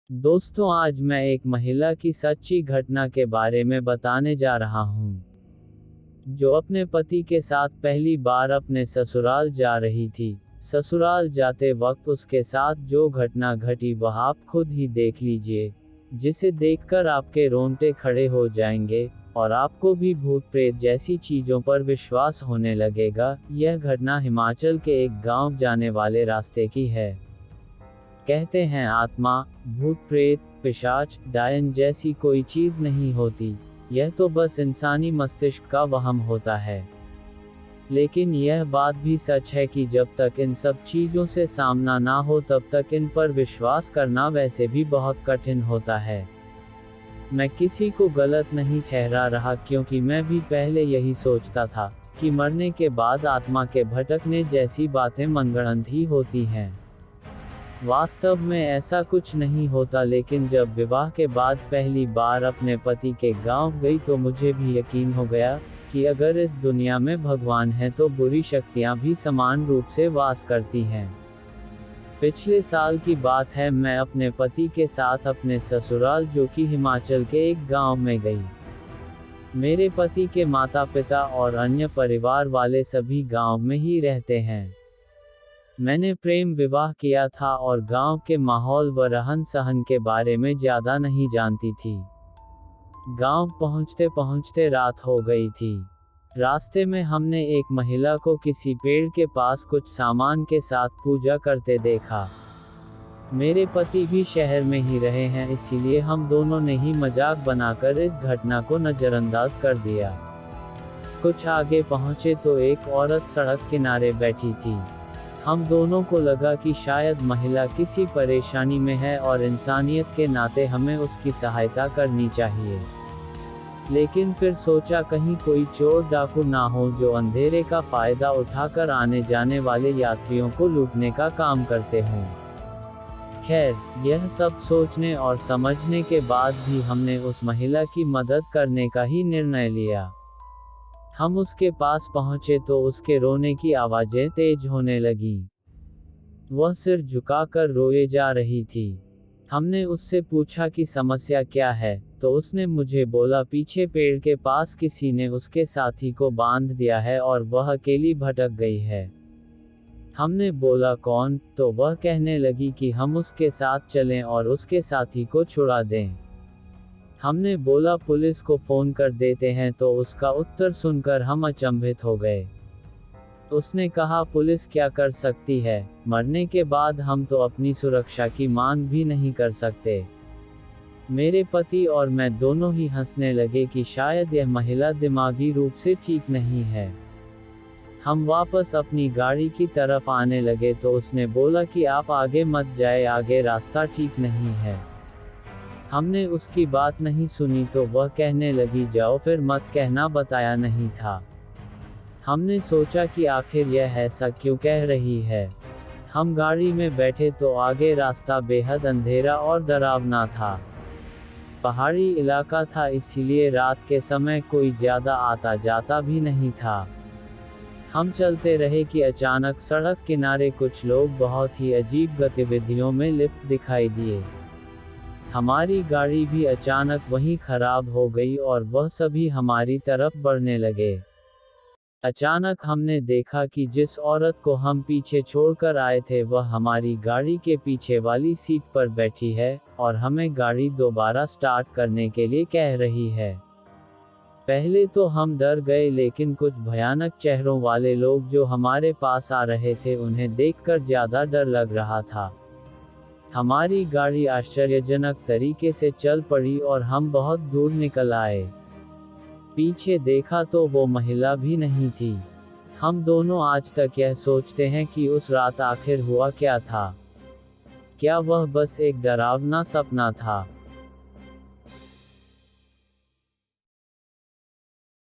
दोस्तों, आज मैं एक महिला की सच्ची घटना के बारे में बताने जा रहा हूँ, जो अपने पति के साथ पहली बार अपने ससुराल जा रही थी। ससुराल जाते वक्त उसके साथ जो घटना घटी वह आप खुद ही देख लीजिए, जिसे देखकर आपके रोंगटे खड़े हो जाएंगे और आपको भी भूत प्रेत जैसी चीजों पर विश्वास होने लगेगा। यह घटना हिमाचल के एक गांव जाने वाले रास्ते की है। कहते हैं आत्मा, भूत प्रेत, पिशाच, डायन जैसी कोई चीज नहीं होती, यह तो बस इंसानी मस्तिष्क का वहम होता है। लेकिन यह बात भी सच है कि जब तक इन सब चीजों से सामना ना हो तब तक इन पर विश्वास करना वैसे भी बहुत कठिन होता है। मैं किसी को गलत नहीं ठहरा रहा, क्योंकि मैं भी पहले यही सोचता था कि मरने के बाद आत्मा के भटकने जैसी बातें मनगढ़ंत ही होती हैं। वास्तव में ऐसा कुछ नहीं होता, लेकिन जब विवाह के बाद पहली बार अपने पति के गांव गई तो मुझे भी यकीन हो गया कि अगर इस दुनिया में भगवान है तो बुरी शक्तियां भी समान रूप से वास करती हैं। पिछले साल की बात है, मैं अपने पति के साथ अपने ससुराल जो कि हिमाचल के एक गांव में गई। मेरे पति के माता पिता और अन्य परिवार वाले सभी गांव में ही रहते हैं। मैंने प्रेम विवाह किया था और गांव के माहौल व रहन सहन के बारे में ज्यादा नहीं जानती थी। गांव पहुंचते पहुंचते रात हो गई थी। रास्ते में हमने एक महिला को किसी पेड़ के पास कुछ सामान के साथ पूजा करते देखा। मेरे पति भी शहर में ही रहे हैं, इसीलिए हम दोनों ने ही मजाक बनाकर इस घटना को नजरअंदाज कर दिया। कुछ आगे पहुंचे तो एक औरत सड़क किनारे बैठी थी। हम दोनों को लगा कि शायद महिला किसी परेशानी में है और इंसानियत के नाते हमें उसकी सहायता करनी चाहिए। लेकिन फिर सोचा कहीं कोई चोर डाकू ना हो जो अंधेरे का फायदा उठाकर आने जाने वाले यात्रियों को लूटने का काम करते हों। खैर, यह सब सोचने और समझने के बाद भी हमने उस महिला की मदद करने का ही निर्णय लिया। हम उसके पास पहुंचे तो उसके रोने की आवाजें तेज होने लगीं। वह सिर झुकाकर रोए जा रही थी। हमने उससे पूछा कि समस्या क्या है, तो उसने मुझे बोला पीछे पेड़ के पास किसी ने उसके साथी को बांध दिया है और वह अकेली भटक गई है। हमने बोला कौन, तो वह कहने लगी कि हम उसके साथ चलें और उसके साथी को छुड़ा दें। हमने बोला पुलिस को फोन कर देते हैं, तो उसका उत्तर सुनकर हम अचंभित हो गए। उसने कहा पुलिस क्या कर सकती है, मरने के बाद हम तो अपनी सुरक्षा की मांग भी नहीं कर सकते। मेरे पति और मैं दोनों ही हंसने लगे कि शायद यह महिला दिमागी रूप से ठीक नहीं है। हम वापस अपनी गाड़ी की तरफ आने लगे तो उसने बोला कि आप आगे मत जाए, आगे रास्ता ठीक नहीं है। हमने उसकी बात नहीं सुनी तो वह कहने लगी जाओ फिर मत कहना बताया नहीं था। हमने सोचा कि आखिर यह ऐसा क्यों कह रही है। हम गाड़ी में बैठे तो आगे रास्ता बेहद अंधेरा और डरावना था। पहाड़ी इलाका था, इसीलिए रात के समय कोई ज्यादा आता जाता भी नहीं था। हम चलते रहे कि अचानक सड़क किनारे कुछ लोग बहुत ही अजीब गतिविधियों में लिप्त दिखाई दिए। हमारी गाड़ी भी अचानक वहीं खराब हो गई और वह सभी हमारी तरफ बढ़ने लगे। अचानक हमने देखा कि जिस औरत को हम पीछे छोड़कर आए थे वह हमारी गाड़ी के पीछे वाली सीट पर बैठी है और हमें गाड़ी दोबारा स्टार्ट करने के लिए कह रही है। पहले तो हम डर गए, लेकिन कुछ भयानक चेहरों वाले लोग जो हमारे पास आ रहे थे उन्हें देखकर ज्यादा डर लग रहा था। हमारी गाड़ी आश्चर्यजनक तरीके से चल पड़ी और हम बहुत दूर निकल आए। पीछे देखा तो वो महिला भी नहीं थी। हम दोनों आज तक यह सोचते हैं कि उस रात आखिर हुआ क्या था। क्या वह बस एक डरावना सपना था,